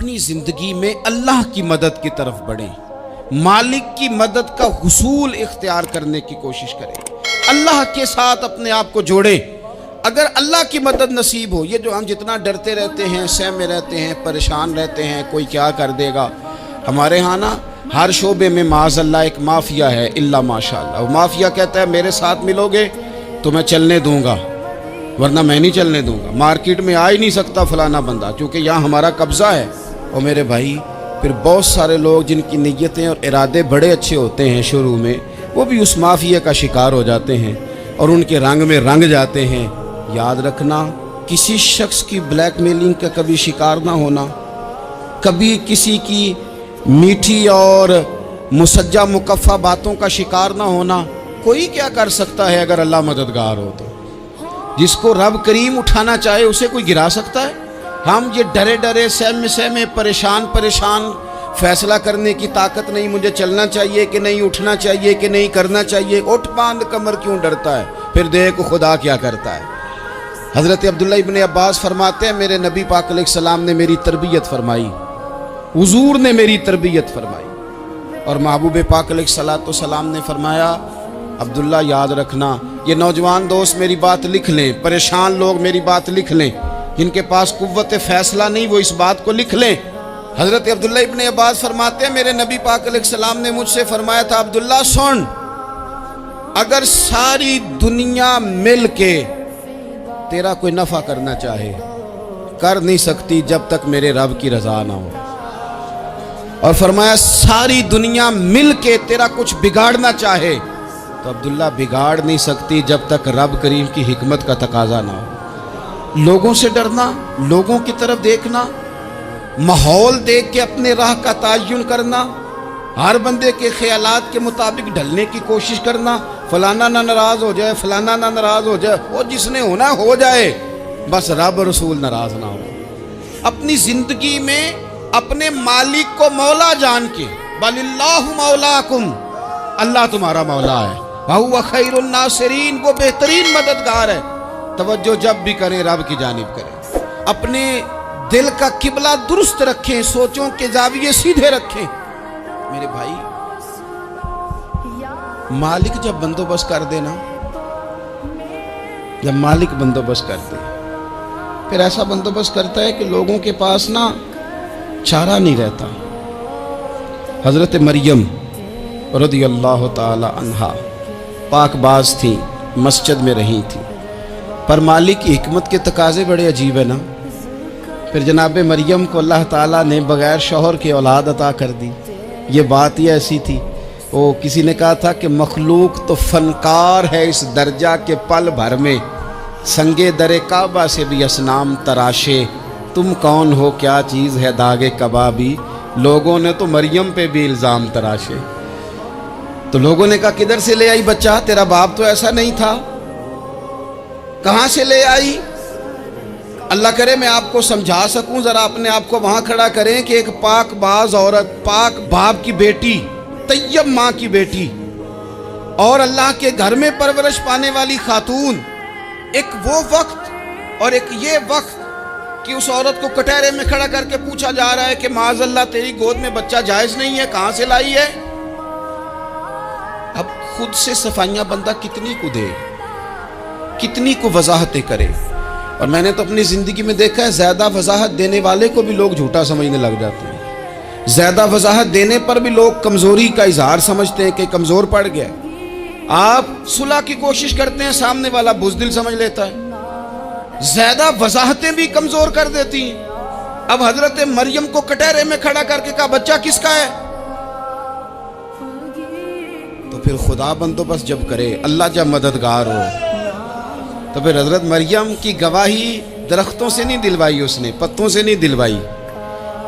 اپنی زندگی میں اللہ کی مدد کی طرف بڑھیں، مالک کی مدد کا حصول اختیار کرنے کی کوشش کریں، اللہ کے ساتھ اپنے آپ کو جوڑیں۔ اگر اللہ کی مدد نصیب ہو، یہ جو ہم جتنا ڈرتے رہتے ہیں، سہمے رہتے ہیں، پریشان رہتے ہیں کوئی کیا کر دے گا، ہمارے ہاں نا ہر شعبے میں معاذ اللہ ایک مافیا ہے، الا ماشاءاللہ۔ وہ مافیا کہتا ہے میرے ساتھ ملو گے تو میں چلنے دوں گا، ورنہ میں نہیں چلنے دوں گا، مارکیٹ میں آ ہی نہیں سکتا فلانا بندہ، چونکہ یہاں ہمارا قبضہ ہے۔ اور میرے بھائی پھر بہت سارے لوگ جن کی نیتیں اور ارادے بڑے اچھے ہوتے ہیں شروع میں، وہ بھی اس مافیا کا شکار ہو جاتے ہیں اور ان کے رنگ میں رنگ جاتے ہیں۔ یاد رکھنا، کسی شخص کی بلیک میلنگ کا کبھی شکار نہ ہونا، کبھی کسی کی میٹھی اور مسجع مکفہ باتوں کا شکار نہ ہونا۔ کوئی کیا کر سکتا ہے اگر اللہ مددگار ہو تو؟ جس کو رب کریم اٹھانا چاہے اسے کوئی گرا سکتا ہے؟ ہم یہ ڈرے ڈرے سہمے پریشان فیصلہ کرنے کی طاقت نہیں، مجھے چلنا چاہیے کہ نہیں، اٹھنا چاہیے کہ نہیں، کرنا چاہیے، اٹھ باندھ کمر کیوں ڈرتا ہے؟ پھر دیکھ خدا کیا کرتا ہے۔ حضرت عبداللہ ابن عباس فرماتے ہیں میرے نبی پاک علیہ السلام نے میری تربیت فرمائی، حضور نے میری تربیت فرمائی، اور محبوب پاک علیہ السلام نے فرمایا عبداللہ یاد رکھنا، یہ نوجوان دوست میری بات لکھ لیں، پریشان لوگ میری بات لکھ لیں، جن کے پاس قوت فیصلہ نہیں وہ اس بات کو لکھ لیں۔ حضرت عبداللہ ابن عباس فرماتے ہیں میرے نبی پاک علیہ السلام نے مجھ سے فرمایا تھا عبداللہ سن، اگر ساری دنیا مل کے تیرا کوئی نفع کرنا چاہے کر نہیں سکتی جب تک میرے رب کی رضا نہ ہو، اور فرمایا ساری دنیا مل کے تیرا کچھ بگاڑنا چاہے تو عبداللہ بگاڑ نہیں سکتی جب تک رب کریم کی حکمت کا تقاضا نہ ہو۔ لوگوں سے ڈرنا، لوگوں کی طرف دیکھنا، ماحول دیکھ کے اپنے راہ کا تعین کرنا، ہر بندے کے خیالات کے مطابق ڈھلنے کی کوشش کرنا، فلانا نہ ناراض ہو جائے، فلانا نہ ناراض ہو جائے، وہ جس نے ہونا ہو جائے، بس رب رسول ناراض نہ ہو۔ اپنی زندگی میں اپنے مالک کو مولا جان کے، بل اللہ مولاکم، اللہ تمہارا مولا ہے، وَهُوَ خَيْرُ النَّاصِرِينَ، وہ بہترین مددگار ہے۔ توجہ جب بھی کریں رب کی جانب کریں، اپنے دل کا قبلہ درست رکھیں، سوچوں کے زاویے سیدھے رکھیں۔ میرے بھائی مالک جب بندوبست کر دے نا، جب مالک بندوبست کر دے پھر ایسا بندوبست کرتا ہے کہ لوگوں کے پاس نا چارہ نہیں رہتا۔ حضرت مریم رضی اللہ تعالی عنہا پاک باز تھیں، مسجد میں رہی تھیں، پر مالک کی حکمت کے تقاضے بڑے عجیب ہیں نا۔ پھر جناب مریم کو اللہ تعالیٰ نے بغیر شوہر کے اولاد عطا کر دی۔ یہ بات ہی ایسی تھی، وہ کسی نے کہا تھا کہ مخلوق تو فنکار ہے اس درجہ کے پل بھر میں سنگے در کعبہ سے بھی اصنام تراشے، تم کون ہو کیا چیز ہے داغ کبابی، لوگوں نے تو مریم پہ بھی الزام تراشے۔ تو لوگوں نے کہا کدھر سے لے آئی بچہ، تیرا باپ تو ایسا نہیں تھا، کہاں سے لے آئی؟ اللہ کرے میں آپ کو سمجھا سکوں، ذرا اپنے آپ کو وہاں کھڑا کریں کہ ایک پاک باز عورت، پاک باپ کی بیٹی، طیب ماں کی بیٹی، اور اللہ کے گھر میں پرورش پانے والی خاتون، ایک وہ وقت اور ایک یہ وقت کہ اس عورت کو کٹہرے میں کھڑا کر کے پوچھا جا رہا ہے کہ معاذ اللہ تیری گود میں بچہ جائز نہیں ہے، کہاں سے لائی ہے؟ اب خود سے صفائیاں بندہ کتنی کو دے، کتنی کو وضاحتیں کرے۔ اور میں نے تو اپنی زندگی میں دیکھا ہے زیادہ وضاحت دینے والے کو بھی لوگ جھوٹا سمجھنے لگ جاتے ہیں، زیادہ وضاحت دینے پر بھی لوگ کمزوری کا اظہار سمجھتے ہیں کہ کمزور پڑ گیا۔ آپ صلح کی کوشش کرتے ہیں، سامنے والا بزدل سمجھ لیتا ہے، زیادہ وضاحتیں بھی کمزور کر دیتی ہیں۔ اب حضرت مریم کو کٹہرے میں کھڑا کر کے کہا بچہ کس کا ہے؟ تو پھر خدا بندوبست جب کرے، اللہ جب مددگار ہو، تو پھر حضرت مریم کی گواہی درختوں سے نہیں دلوائی، اس نے پتوں سے نہیں دلوائی،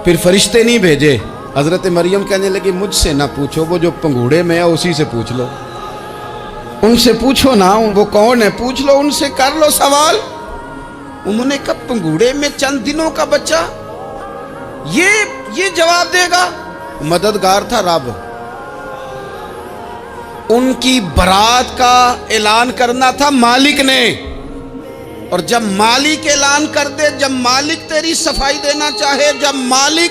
پھر فرشتے نہیں بھیجے۔ حضرت مریم کہنے لگی مجھ سے نہ پوچھو، وہ جو پنگوڑے میں ہے اسی سے پوچھ لو، ان سے پوچھو نا، وہ کون ہے پوچھ لو، ان سے کر لو سوال۔ انہوں نے کہا پنگوڑے میں چند دنوں کا بچہ، یہ جواب دے گا؟ مددگار تھا رب، ان کی برات کا اعلان کرنا تھا مالک نے، اور جب مالک اعلان کر دے، جب مالک تیری صفائی دینا چاہے، جب مالک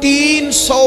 300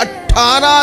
18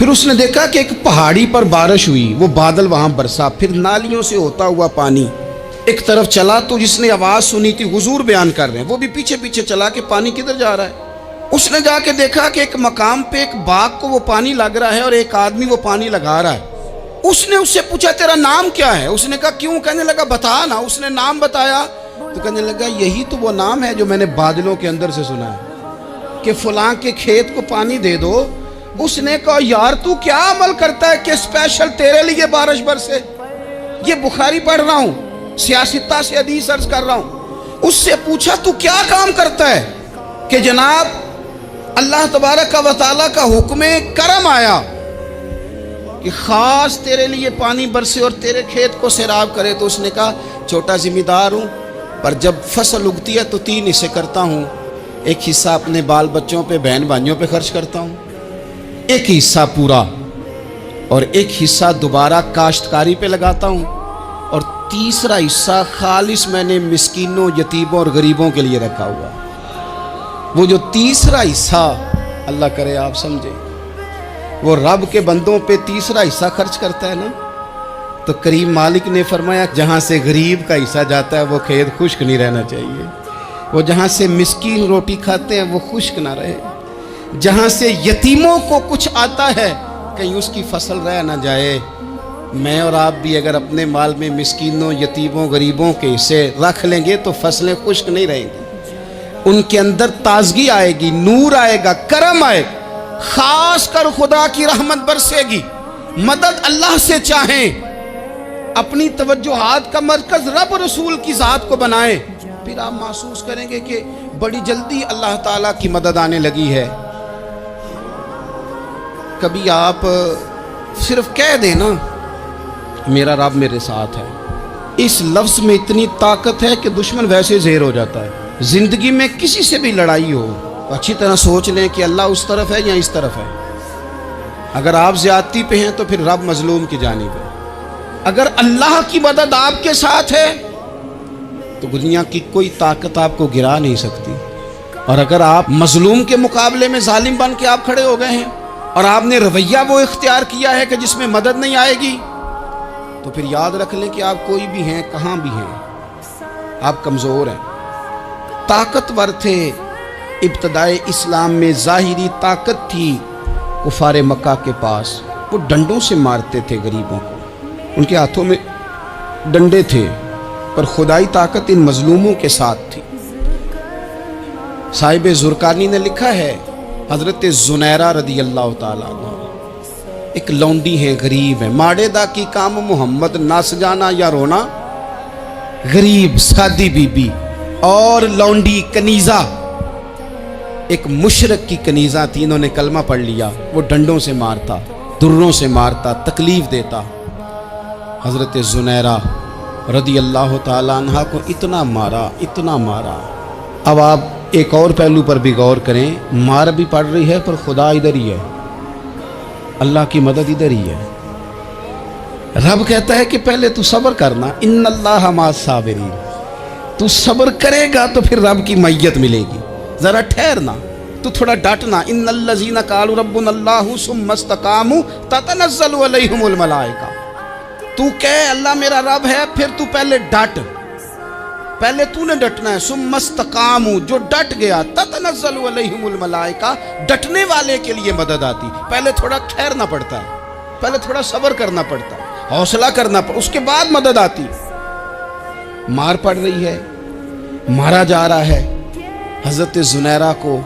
پھر اس نے دیکھا کہ ایک پہاڑی پر بارش ہوئی، وہ بادل وہاں برسا، پھر نالیوں سے ہوتا ہوا پانی ایک طرف چلا، تو جس نے آواز سنی تھی حضور بیان کر رہے ہیں، وہ بھی پیچھے پیچھے چلا کہ پانی کدھر جا رہا ہے۔ اس نے جا کے دیکھا کہ ایک مقام پہ ایک باغ کو وہ پانی لگ رہا ہے اور ایک آدمی وہ پانی لگا رہا ہے۔ اس نے اس سے پوچھا تیرا نام کیا ہے؟ اس نے کہا کیوں؟ کہنے لگا بتا نا۔ اس نے نام بتایا تو کہنے لگا یہی تو وہ نام ہے جو میں نے بادلوں کے اندر سے سنا ہے کہ فلاں کے کھیت کو پانی دے دو۔ اس نے کہا یار تو کیا عمل کرتا ہے کہ اسپیشل تیرے لیے بارش برسے؟ یہ بخاری پڑھ رہا ہوں، سیاستہ سے حدیث عرض کر رہا ہوں۔ اس سے پوچھا تو کیا کام کرتا ہے کہ جناب اللہ تبارک و تعالیٰ کا حکم کرم آیا کہ خاص تیرے لیے پانی برسے اور تیرے کھیت کو سیراب کرے؟ تو اس نے کہا چھوٹا ذمہ دار ہوں، پر جب فصل اگتی ہے تو 3 حصے کرتا ہوں، ایک حصہ اپنے بال بچوں پہ بہن بھائیوں پہ خرچ کرتا ہوں، ایک حصہ پورا، اور ایک حصہ دوبارہ کاشتکاری پہ لگاتا ہوں، اور تیسرا حصہ خالص میں نے مسکینوں، یتیموں اور غریبوں کے لیے رکھا ہوا۔ وہ جو تیسرا حصہ اللہ کرے آپ سمجھیں، وہ رب کے بندوں پہ تیسرا حصہ خرچ کرتا ہے نا، تو کریم مالک نے فرمایا جہاں سے غریب کا حصہ جاتا ہے وہ کھیت خشک نہیں رہنا چاہیے، وہ جہاں سے مسکین روٹی کھاتے ہیں وہ خشک نہ رہے، جہاں سے یتیموں کو کچھ آتا ہے کہیں اس کی فصل رہ نہ جائے۔ میں اور آپ بھی اگر اپنے مال میں مسکینوں، یتیموں، غریبوں کے حصے رکھ لیں گے تو فصلیں خشک نہیں رہیں گی، ان کے اندر تازگی آئے گی، نور آئے گا، کرم آئے گا، خاص کر خدا کی رحمت برسے گی۔ مدد اللہ سے چاہیں، اپنی توجہات کا مرکز رب رسول کی ذات کو بنائیں، پھر آپ محسوس کریں گے کہ بڑی جلدی اللہ تعالیٰ کی مدد آنے لگی ہے۔ کبھی آپ صرف کہہ دیں نا میرا رب میرے ساتھ ہے، اس لفظ میں اتنی طاقت ہے کہ دشمن ویسے زہر ہو جاتا ہے۔ زندگی میں کسی سے بھی لڑائی ہو تو اچھی طرح سوچ لیں کہ اللہ اس طرف ہے یا اس طرف ہے۔ اگر آپ زیادتی پہ ہیں تو پھر رب مظلوم کی جانب ہے۔ اگر اللہ کی مدد آپ کے ساتھ ہے تو دنیا کی کوئی طاقت آپ کو گرا نہیں سکتی، اور اگر آپ مظلوم کے مقابلے میں ظالم بن کے آپ کھڑے ہو گئے ہیں اور آپ نے رویہ وہ اختیار کیا ہے کہ جس میں مدد نہیں آئے گی، تو پھر یاد رکھ لیں کہ آپ کوئی بھی ہیں، کہاں بھی ہیں، آپ کمزور ہیں۔ طاقتور تھے ابتدائے اسلام میں، ظاہری طاقت تھی کفار مکہ کے پاس، وہ ڈنڈوں سے مارتے تھے غریبوں کو، ان کے ہاتھوں میں ڈنڈے تھے، پر خدائی طاقت ان مظلوموں کے ساتھ تھی۔ صاحب زرقانی نے لکھا ہے حضرت زنیرہ رضی اللہ تعالیٰ عنہ ایک لونڈی ہیں، غریب ہیں، ماڑے دا کی کام محمد نس جانا یا رونا، غریب سادی بی بی اور لونڈی کنیزہ، ایک مشرک کی کنیزہ تھی، انہوں نے کلمہ پڑھ لیا، وہ ڈنڈوں سے مارتا، دروں سے مارتا، تکلیف دیتا۔ حضرت زنیرہ رضی اللہ تعالیٰ عنہ کو اتنا مارا، اتنا مارا۔ اب آپ ایک اور پہلو پر بھی غور کریں، مار بھی پڑ رہی ہے پر خدا ادھر ہی ہے، اللہ کی مدد ادھر ہی ہے۔ رب کہتا ہے کہ پہلے تو صبر کرنا، ان اللہ مع الصابرین، تو صبر کرے گا تو پھر رب کی معیت ملے گی، ذرا ٹھہرنا، تو تھوڑا ڈٹنا۔ ان الذین قالوا ربنا اللہ ثم استقاموا تتنزل علیہم الملائکہ، تو کہے اللہ میرا رب ہے، پھر تو پہلے ڈٹ، پہلے تو نے ڈٹنا ہے۔ ثم استقاموا، جو ڈٹ گیا، تتنزل علیہم الملائکہ، ڈٹنے والے کے لیے مدد آتی، پہلے تھوڑا ٹھہرنا پڑتا ہے، پہلے تھوڑا صبر کرنا پڑتا ہے، حوصلہ کرنا پڑتا، اس کے بعد مدد آتی۔ مار پڑ رہی ہے، مارا جا رہا ہے حضرت زنیرہ کو،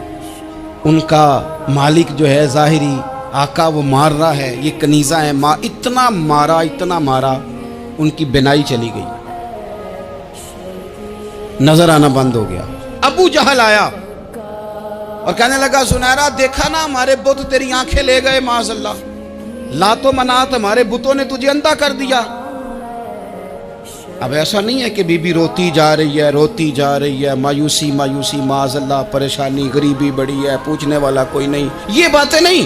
ان کا مالک جو ہے ظاہری آقا وہ مار رہا ہے، یہ کنیزہ ہے، اتنا مارا اتنا مارا، ان کی بینائی چلی گئی، نظر آنا بند ہو گیا۔ ابو جہل آیا اور کہنے لگا زنیرہ دیکھا نا ہمارے بت تیری آنکھیں لے گئے، معاذ اللہ، لات و منات ہمارے بتوں نے تجھے اندھا کر دیا۔ اب ایسا نہیں ہے کہ بی بی روتی جا رہی ہے، روتی جا رہی ہے، مایوسی مایوسی، معاذ اللہ، پریشانی، غریبی بڑی ہے، پوچھنے والا کوئی نہیں، یہ باتیں نہیں۔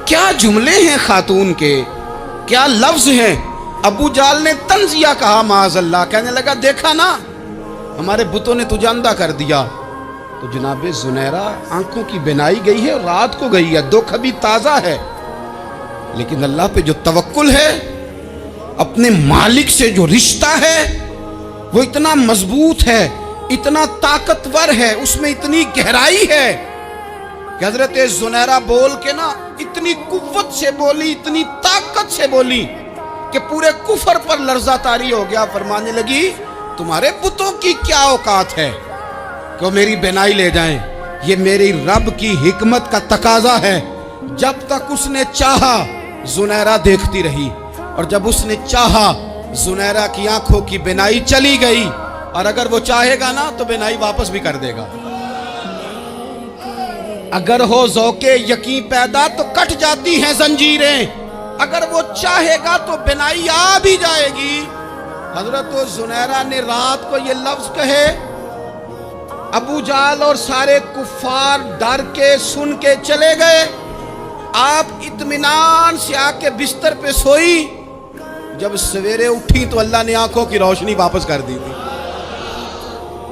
کیا جملے ہیں خاتون کے، کیا لفظ ہیں۔ ابو جہل نے تنزیہ کہا، معاذ اللہ، کہنے لگا دیکھا نا ہمارے بتوں نے تجھے اندھا کر دیا۔ تو جناب زنیرہ آنکھوں کی بینائی گئی ہے، رات کو گئی ہے، دکھ ابھی تازہ ہے، لیکن اللہ پہ جو توکل ہے، اپنے مالک سے جو رشتہ ہے، وہ اتنا مضبوط ہے، اتنا طاقتور ہے، اس میں اتنی گہرائی ہے کہ حضرت زنیرہ بول کے نا اتنی قوت سے بولی، اتنی طاقت سے بولی کہ پورے کفر پر لرزہ طاری ہو گیا۔ فرمانے لگی تمہارے بتوں کی کیا اوقات ہے کہ وہ میری بینائی لے جائیں؟ یہ میری رب کی حکمت کا تقاضا ہے۔ جب تک اس نے چاہا زنیرہ دیکھتی رہی، اور جب اس نے چاہا زنیرہ کی آنکھوں کی بینائی چلی گئی، اور اگر وہ چاہے گا نا تو بینائی واپس بھی کر دے گا۔ اگر ہو ذوق یقین پیدا تو کٹ جاتی ہیں زنجیریں، اگر وہ چاہے گا تو بینائی آ بھی جائے گی۔ حضرت زنیرہ نے رات کو یہ لفظ کہے، ابو جہل اور سارے کفار ڈر کے سن کے چلے گئے، آپ اطمینان سے آ کے بستر پہ سوئی۔ جب سویرے اٹھی تو اللہ نے آنکھوں کی روشنی واپس کر دی تھی۔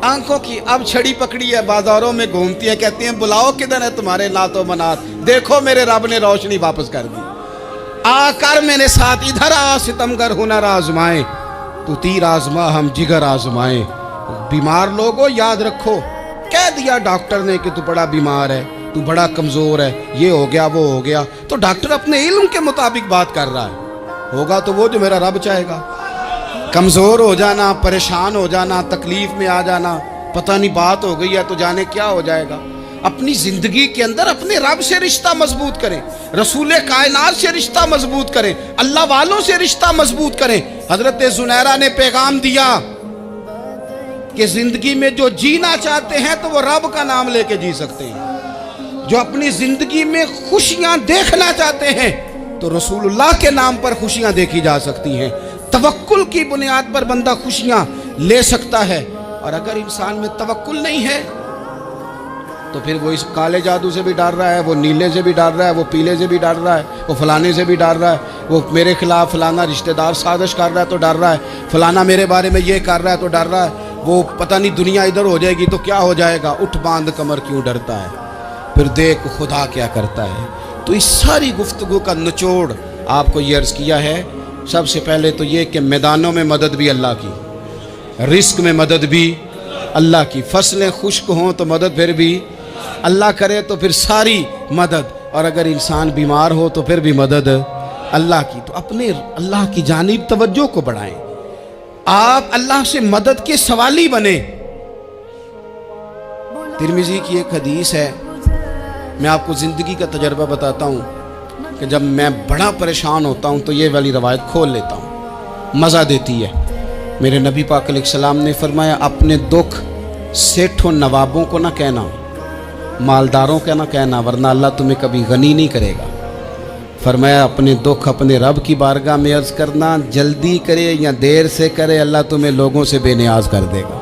آنکھوں کی اب چھڑی پکڑی ہے، بازاروں میں گھومتی ہے، کہتی ہیں بلاؤ کدھر ہے تمہارے نعت و منات، دیکھو میرے رب نے روشنی واپس کر دی۔ آ کر میرے ساتھ ادھر آ، ستمگر ہنر آزمائے، تو تیر آزما ہم جگر آزمائے۔ بیمار لوگوں یاد رکھو، کہہ دیا ڈاکٹر نے کہ تو بڑا بیمار ہے، تو بڑا کمزور ہے، یہ ہو گیا وہ ہو گیا، تو ڈاکٹر اپنے علم کے مطابق بات کر رہا ہے، ہوگا تو وہ جو میرا رب چاہے گا۔ کمزور ہو جانا، پریشان ہو جانا، تکلیف میں آ جانا، پتہ نہیں بات ہو گئی ہے تو جانے کیا ہو جائے گا۔ اپنی زندگی کے اندر اپنے رب سے رشتہ مضبوط کریں، رسول کائنات سے رشتہ مضبوط کریں، اللہ والوں سے رشتہ مضبوط کریں۔ حضرت زنیرہ نے پیغام دیا کہ زندگی میں جو جینا چاہتے ہیں تو وہ رب کا نام لے کے جی سکتے ہیں، جو اپنی زندگی میں خوشیاں دیکھنا چاہتے ہیں تو رسول اللہ کے نام پر خوشیاں دیکھی جا سکتی ہیں۔ توکل کی بنیاد پر بندہ خوشیاں لے سکتا ہے، اور اگر انسان میں توکل نہیں ہے تو پھر وہ اس کالے جادو سے بھی ڈر رہا ہے، وہ نیلے سے بھی ڈر رہا ہے، وہ پیلے سے بھی ڈر رہا ہے، وہ فلانے سے بھی ڈر رہا ہے، وہ میرے خلاف فلانا رشتہ دار سازش کر رہا ہے تو ڈر رہا ہے، فلانا میرے بارے میں یہ کر رہا ہے تو ڈر رہا ہے، وہ پتہ نہیں دنیا ادھر ہو جائے گی تو کیا ہو جائے گا، اٹھ باندھ کمر کیوں ڈرتا ہے، پھر دیکھ خدا کیا کرتا ہے۔ تو اس ساری گفتگو کا نچوڑ آپ کو یہ عرض کیا ہے، سب سے پہلے تو یہ کہ میدانوں میں مدد بھی اللہ کی، رزق میں مدد بھی اللہ کی، فصلیں خشک ہوں تو مدد پھر بھی اللہ کرے، تو پھر ساری مدد، اور اگر انسان بیمار ہو تو پھر بھی مدد اللہ کی۔ تو اپنے اللہ کی جانب توجہ کو بڑھائیں، آپ اللہ سے مدد کے سوالی بنیں۔ ترمذی کی ایک حدیث ہے، میں آپ کو زندگی کا تجربہ بتاتا ہوں کہ جب میں بڑا پریشان ہوتا ہوں تو یہ والی روایت کھول لیتا ہوں، مزہ دیتی ہے۔ میرے نبی پاک علیہ السلام نے فرمایا اپنے دکھ سیٹھوں نوابوں کو نہ کہنا، مالداروں کا نہ کہنا، ورنہ اللہ تمہیں کبھی غنی نہیں کرے گا۔ فرمایا اپنے دکھ اپنے رب کی بارگاہ میں عرض کرنا، جلدی کرے یا دیر سے کرے اللہ تمہیں لوگوں سے بے نیاز کر دے گا۔